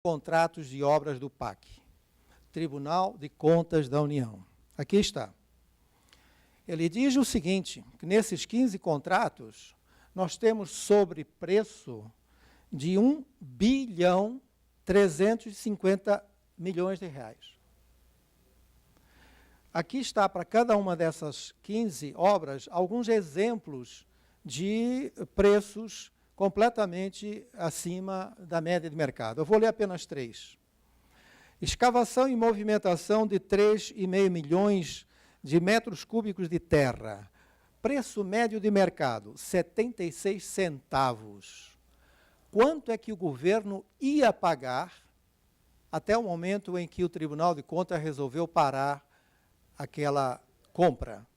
contratos de obras do PAC, Tribunal de Contas da União. Aqui está. Ele diz o seguinte, que nesses 15 contratos, nós temos sobrepreço de R$ 1.350 bilhões. Aqui está, para cada uma dessas 15 obras, alguns exemplos de preços completamente acima da média de mercado. Eu vou ler apenas 3. Escavação e movimentação de 3,5 milhões de metros cúbicos de terra. Preço médio de mercado, 76 centavos. Quanto é que o governo ia pagar até o momento em que o Tribunal de Contas resolveu parar aquela compra?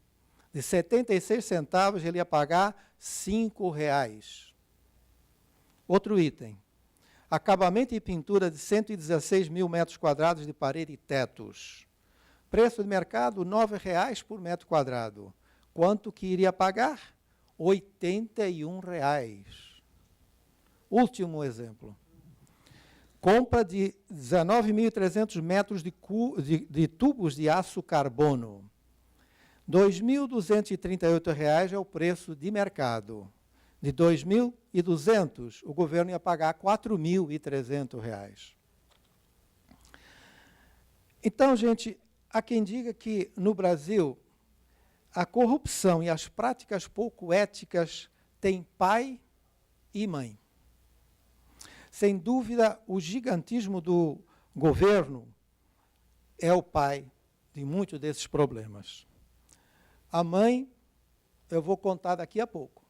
De 76 centavos, ele ia pagar R$ 5,00. Outro item. Acabamento e pintura de 116 mil metros quadrados de parede e tetos. Preço de mercado, R$ 9,00 por metro quadrado. Quanto que iria pagar? R$ 81,00. Último exemplo. Compra de 19.300 metros de tubos de aço carbono. R$ 2.238 é o preço de mercado. De 2.200, o governo ia pagar R$ 4.300. Então, gente, há quem diga que no Brasil a corrupção e as práticas pouco éticas têm pai e mãe. Sem dúvida, o gigantismo do governo é o pai de muitos desses problemas. A mãe, eu vou contar daqui a pouco.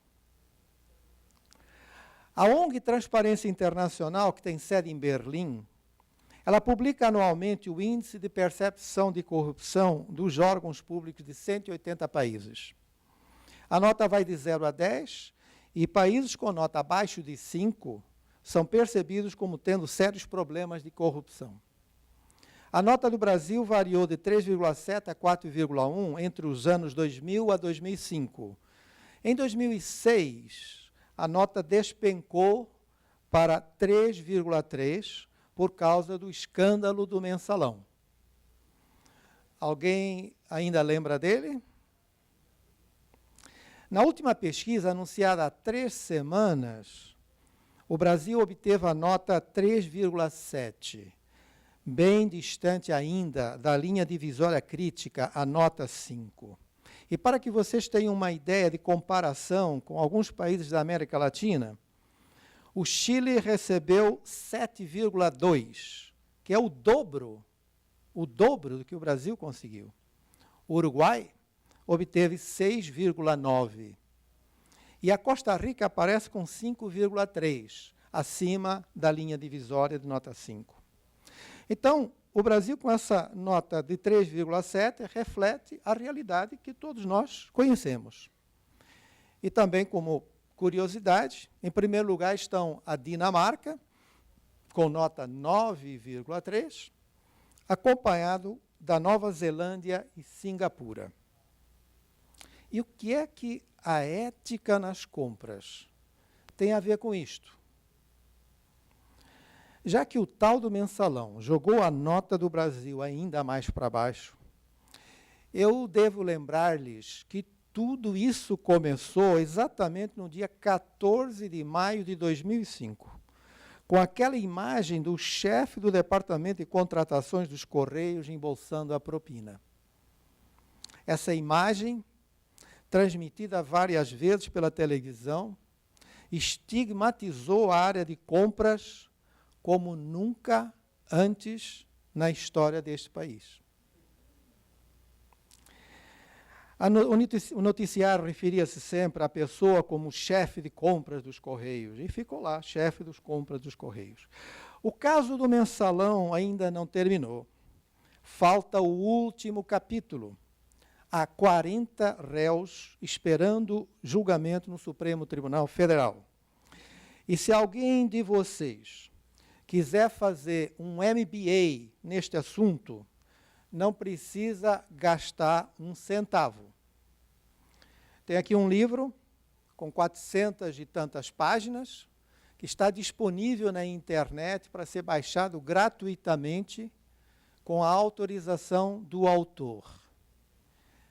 A ONG Transparência Internacional, que tem sede em Berlim, ela publica anualmente o Índice de Percepção de Corrupção dos órgãos públicos de 180 países. A nota vai de 0 a 10, e países com nota abaixo de 5 são percebidos como tendo sérios problemas de corrupção. A nota do Brasil variou de 3,7 a 4,1 entre os anos 2000 a 2005. Em 2006, a nota despencou para 3,3 por causa do escândalo do Mensalão. Alguém ainda lembra dele? Na última pesquisa, anunciada há 3 semanas, o Brasil obteve a nota 3,7, bem distante ainda da linha divisória crítica, a nota 5. E para que vocês tenham uma ideia de comparação com alguns países da América Latina, o Chile recebeu 7,2, que é o dobro do que o Brasil conseguiu. O Uruguai obteve 6,9. E a Costa Rica aparece com 5,3, acima da linha divisória de nota 5. Então, o Brasil, com essa nota de 3,7, reflete a realidade que todos nós conhecemos. E também, como curiosidade, em primeiro lugar estão a Dinamarca, com nota 9,3, acompanhado da Nova Zelândia e Singapura. E o que é que a ética nas compras tem a ver com isto? Já que o tal do Mensalão jogou a nota do Brasil ainda mais para baixo, eu devo lembrar-lhes que tudo isso começou exatamente no dia 14 de maio de 2005, com aquela imagem do chefe do Departamento de Contratações dos Correios embolsando a propina. Essa imagem, transmitida várias vezes pela televisão, estigmatizou a área de compras como nunca antes na história deste país. O noticiário referia-se sempre à pessoa como chefe de compras dos Correios, e ficou lá, chefe dos compras dos Correios. O caso do Mensalão ainda não terminou. Falta o último capítulo. Há 40 réus esperando julgamento no Supremo Tribunal Federal. E se alguém de vocês quiser fazer um MBA neste assunto, não precisa gastar um centavo. Tem aqui um livro com 400 e tantas páginas, que está disponível na internet para ser baixado gratuitamente com a autorização do autor.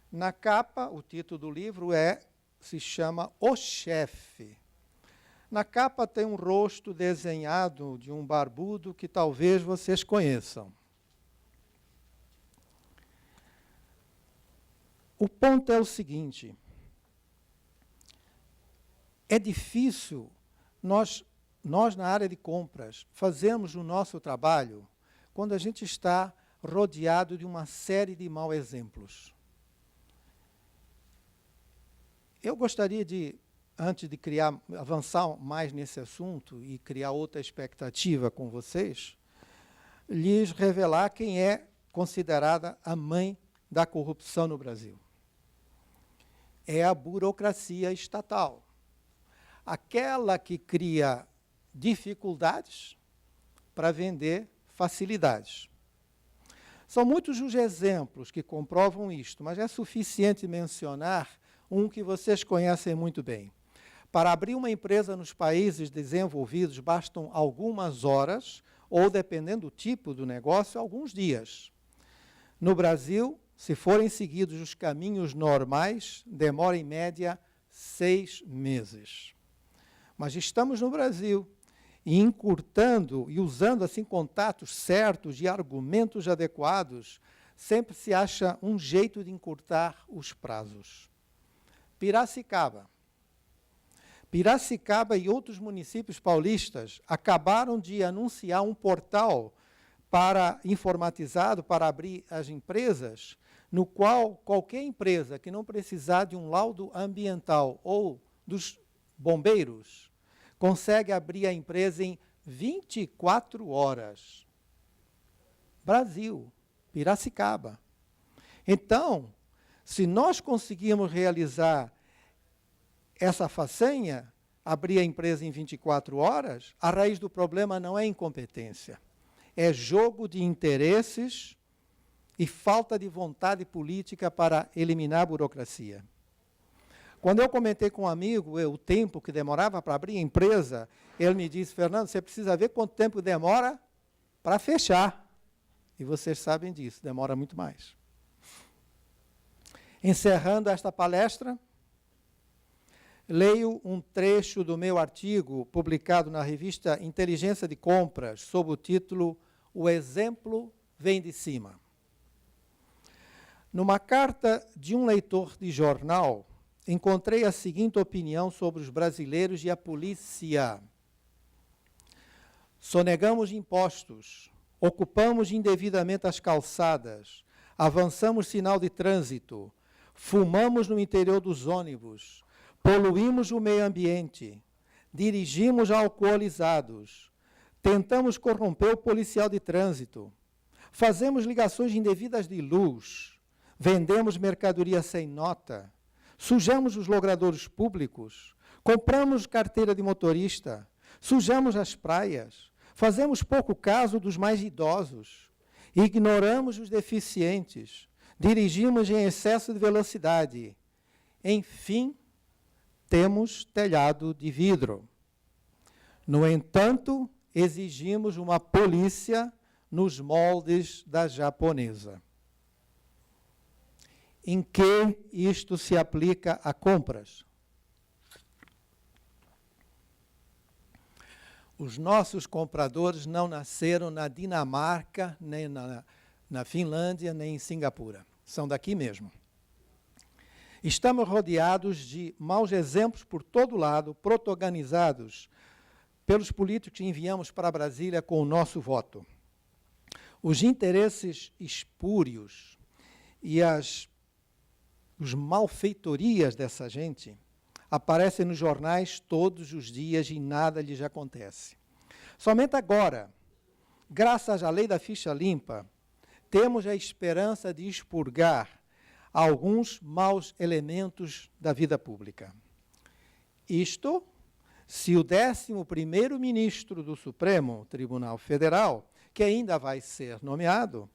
Na capa, o título do livro se chama O Chefe. Na capa tem um rosto desenhado de um barbudo que talvez vocês conheçam. O ponto é o seguinte: é difícil nós na área de compras fazermos o nosso trabalho quando a gente está rodeado de uma série de maus exemplos. Eu gostaria de, antes de avançar mais nesse assunto e criar outra expectativa com vocês, lhes revelar quem é considerada a mãe da corrupção no Brasil. É a burocracia estatal. Aquela que cria dificuldades para vender facilidades. São muitos os exemplos que comprovam isto, mas é suficiente mencionar um que vocês conhecem muito bem. Para abrir uma empresa nos países desenvolvidos, bastam algumas horas, ou, dependendo do tipo do negócio, alguns dias. No Brasil, se forem seguidos os caminhos normais, demora, em média, 6 meses. Mas estamos no Brasil, e encurtando e usando assim contatos certos e argumentos adequados, sempre se acha um jeito de encurtar os prazos. Piracicaba e outros municípios paulistas acabaram de anunciar um portal informatizado para abrir as empresas, no qual qualquer empresa que não precisar de um laudo ambiental ou dos bombeiros consegue abrir a empresa em 24 horas. Brasil, Piracicaba. Então, se nós conseguirmos realizar essa façanha, abrir a empresa em 24 horas, a raiz do problema não é incompetência, é jogo de interesses e falta de vontade política para eliminar a burocracia. Quando eu comentei com um amigo o tempo que demorava para abrir a empresa, ele me disse: Fernando, você precisa ver quanto tempo demora para fechar. E vocês sabem disso, demora muito mais. Encerrando esta palestra, leio um trecho do meu artigo publicado na revista Inteligência de Compras, sob o título O Exemplo Vem de Cima. Numa carta de um leitor de jornal, encontrei a seguinte opinião sobre os brasileiros e a polícia. Sonegamos impostos, ocupamos indevidamente as calçadas, avançamos sinal de trânsito, fumamos no interior dos ônibus, poluímos o meio ambiente, dirigimos alcoolizados, tentamos corromper o policial de trânsito, fazemos ligações indevidas de luz, vendemos mercadoria sem nota, sujamos os logradouros públicos, compramos carteira de motorista, sujamos as praias, fazemos pouco caso dos mais idosos, ignoramos os deficientes, dirigimos em excesso de velocidade. Enfim, temos telhado de vidro. No entanto, exigimos uma polícia nos moldes da japonesa. Em que isto se aplica a compras? Os nossos compradores não nasceram na Dinamarca, nem na Finlândia, nem em Singapura. São daqui mesmo. Estamos rodeados de maus exemplos por todo lado, protagonizados pelos políticos que enviamos para Brasília com o nosso voto. Os interesses espúrios e as malfeitorias dessa gente aparecem nos jornais todos os dias e nada lhes acontece. Somente agora, graças à lei da ficha limpa, temos a esperança de expurgar alguns maus elementos da vida pública. Isto, se o 11º ministro do Supremo Tribunal Federal, que ainda vai ser nomeado,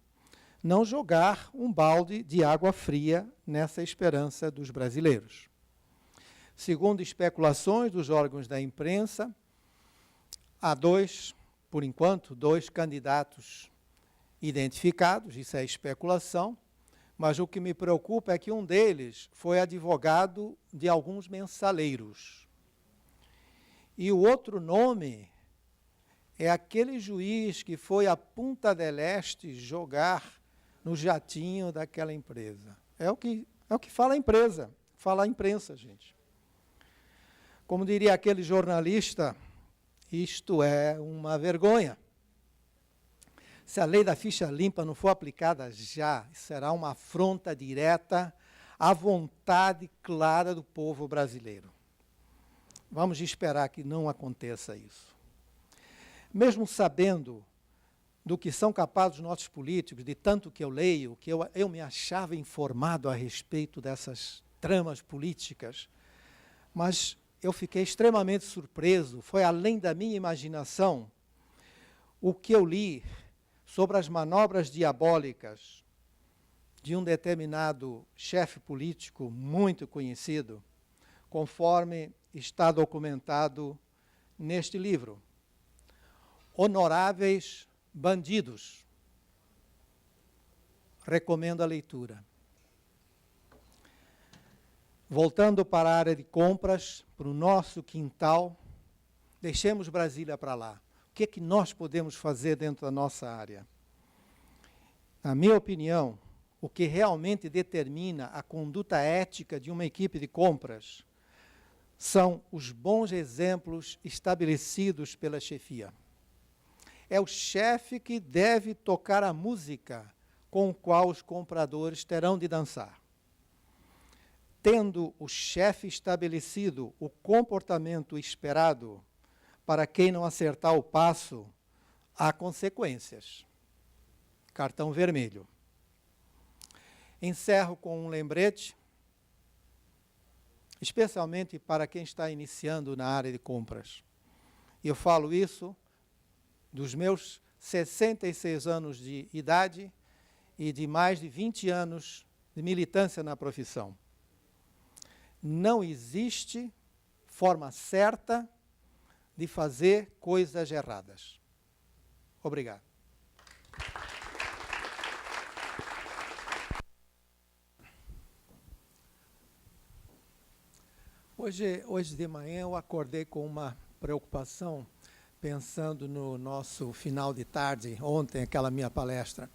não jogar um balde de água fria nessa esperança dos brasileiros. Segundo especulações dos órgãos da imprensa, Há dois, por enquanto, dois candidatos identificados, isso é especulação, mas o que me preocupa é que um deles foi advogado de alguns mensaleiros. E o outro nome é aquele juiz que foi a Punta del Este jogar no jatinho daquela empresa. É o que fala a empresa, fala a imprensa, gente. Como diria aquele jornalista, isto é uma vergonha. Se a lei da ficha limpa não for aplicada já, será uma afronta direta à vontade clara do povo brasileiro. Vamos esperar que não aconteça isso. Mesmo sabendo do que são capazes os nossos políticos, de tanto que eu leio, que eu me achava informado a respeito dessas tramas políticas, mas eu fiquei extremamente surpreso, foi além da minha imaginação, o que eu li sobre as manobras diabólicas de um determinado chefe político muito conhecido, conforme está documentado neste livro. Honoráveis Bandidos. Recomendo a leitura. Voltando para a área de compras, para o nosso quintal, deixemos Brasília para lá. O que é que nós podemos fazer dentro da nossa área? Na minha opinião, o que realmente determina a conduta ética de uma equipe de compras são os bons exemplos estabelecidos pela chefia. É o chefe que deve tocar a música com a qual os compradores terão de dançar. Tendo o chefe estabelecido o comportamento esperado, para quem não acertar o passo, há consequências. Cartão vermelho. Encerro com um lembrete, especialmente para quem está iniciando na área de compras. E eu falo isso dos meus 66 anos de idade e de mais de 20 anos de militância na profissão. Não existe forma certa de fazer coisas erradas. Obrigado. Hoje de manhã eu acordei com uma preocupação, pensando no nosso final de tarde, ontem, aquela minha palestra.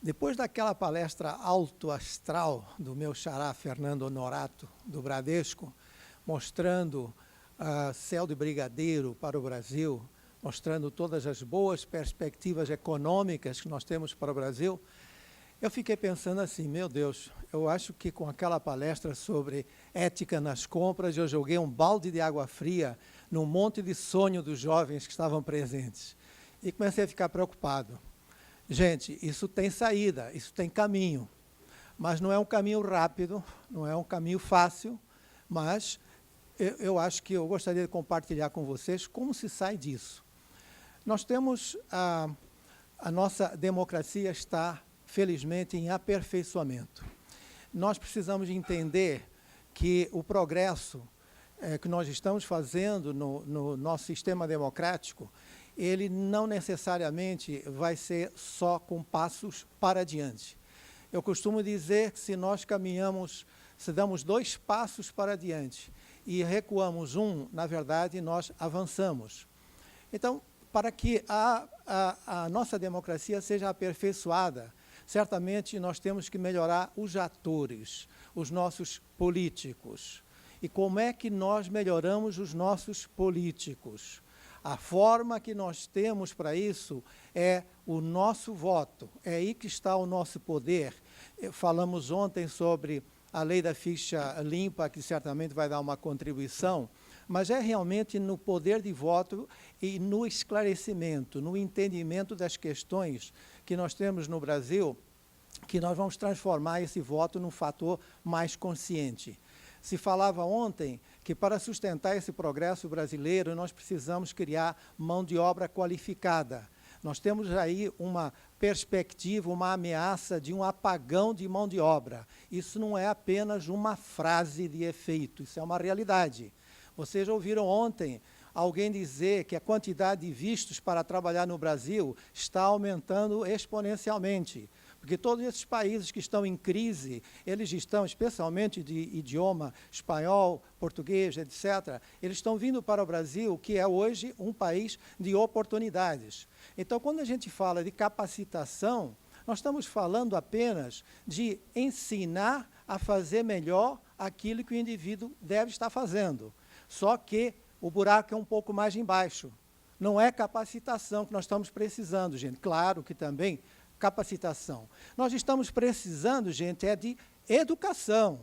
Depois daquela palestra alto astral do meu xará Fernando Honorato, do Bradesco, mostrando céu de brigadeiro para o Brasil, mostrando todas as boas perspectivas econômicas que nós temos para o Brasil, eu fiquei pensando assim, meu Deus, eu acho que com aquela palestra sobre ética nas compras, eu joguei um balde de água fria num monte de sonho dos jovens que estavam presentes. E comecei a ficar preocupado. Gente, isso tem saída, isso tem caminho, mas não é um caminho rápido, não é um caminho fácil, mas eu acho que eu gostaria de compartilhar com vocês como se sai disso. Nós temos, a nossa democracia está, felizmente, em aperfeiçoamento. Nós precisamos entender que o progresso que nós estamos fazendo no nosso sistema democrático, ele não necessariamente vai ser só com passos para diante. Eu costumo dizer que se nós caminhamos, se damos 2 passos para diante e recuamos um, na verdade, nós avançamos. Então, para que a nossa democracia seja aperfeiçoada, certamente nós temos que melhorar os atores, os nossos políticos. E como é que nós melhoramos os nossos políticos? A forma que nós temos para isso é o nosso voto, é aí que está o nosso poder. Falamos ontem sobre a lei da ficha limpa, que certamente vai dar uma contribuição, mas é realmente no poder de voto e no esclarecimento, no entendimento das questões que nós temos no Brasil, que nós vamos transformar esse voto num fator mais consciente. Se falava ontem que para sustentar esse progresso brasileiro, nós precisamos criar mão de obra qualificada. Nós temos aí uma perspectiva, uma ameaça de um apagão de mão de obra. Isso não é apenas uma frase de efeito, isso é uma realidade. Vocês ouviram ontem alguém dizer que a quantidade de vistos para trabalhar no Brasil está aumentando exponencialmente. Porque todos esses países que estão em crise, eles estão, especialmente de idioma espanhol, português, etc., eles estão vindo para o Brasil, que é hoje um país de oportunidades. Então, quando a gente fala de capacitação, nós estamos falando apenas de ensinar a fazer melhor aquilo que o indivíduo deve estar fazendo. Só que o buraco é um pouco mais embaixo. Não é capacitação que nós estamos precisando, gente. Claro que também capacitação. Nós estamos precisando, gente, é de educação.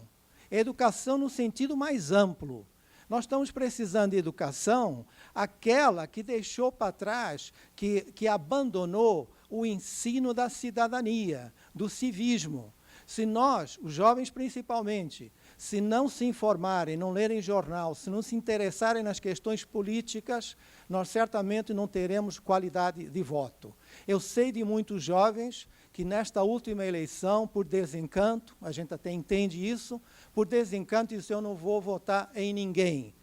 Educação no sentido mais amplo. Nós estamos precisando de educação, aquela que deixou para trás, que abandonou o ensino da cidadania, do civismo. Se nós, os jovens principalmente, se não se informarem, não lerem jornal, se não se interessarem nas questões políticas, nós certamente não teremos qualidade de voto. Eu sei de muitos jovens que nesta última eleição, por desencanto, a gente até entende isso, por desencanto disse, eu não vou votar em ninguém.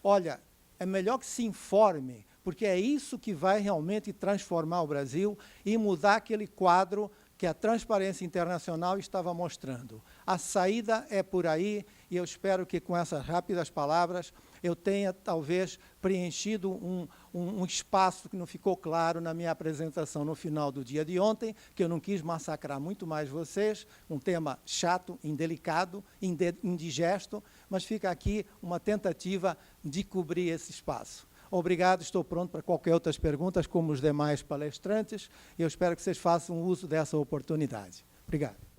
Olha, é melhor que se informe, porque é isso que vai realmente transformar o Brasil e mudar aquele quadro que a Transparência Internacional estava mostrando. A saída é por aí, e eu espero que com essas rápidas palavras eu tenha, talvez, preenchido um espaço que não ficou claro na minha apresentação no final do dia de ontem, que eu não quis massacrar muito mais vocês, um tema chato, indelicado, indigesto, mas fica aqui uma tentativa de cobrir esse espaço. Obrigado, estou pronto para qualquer outras perguntas, como os demais palestrantes, e eu espero que vocês façam uso dessa oportunidade. Obrigado.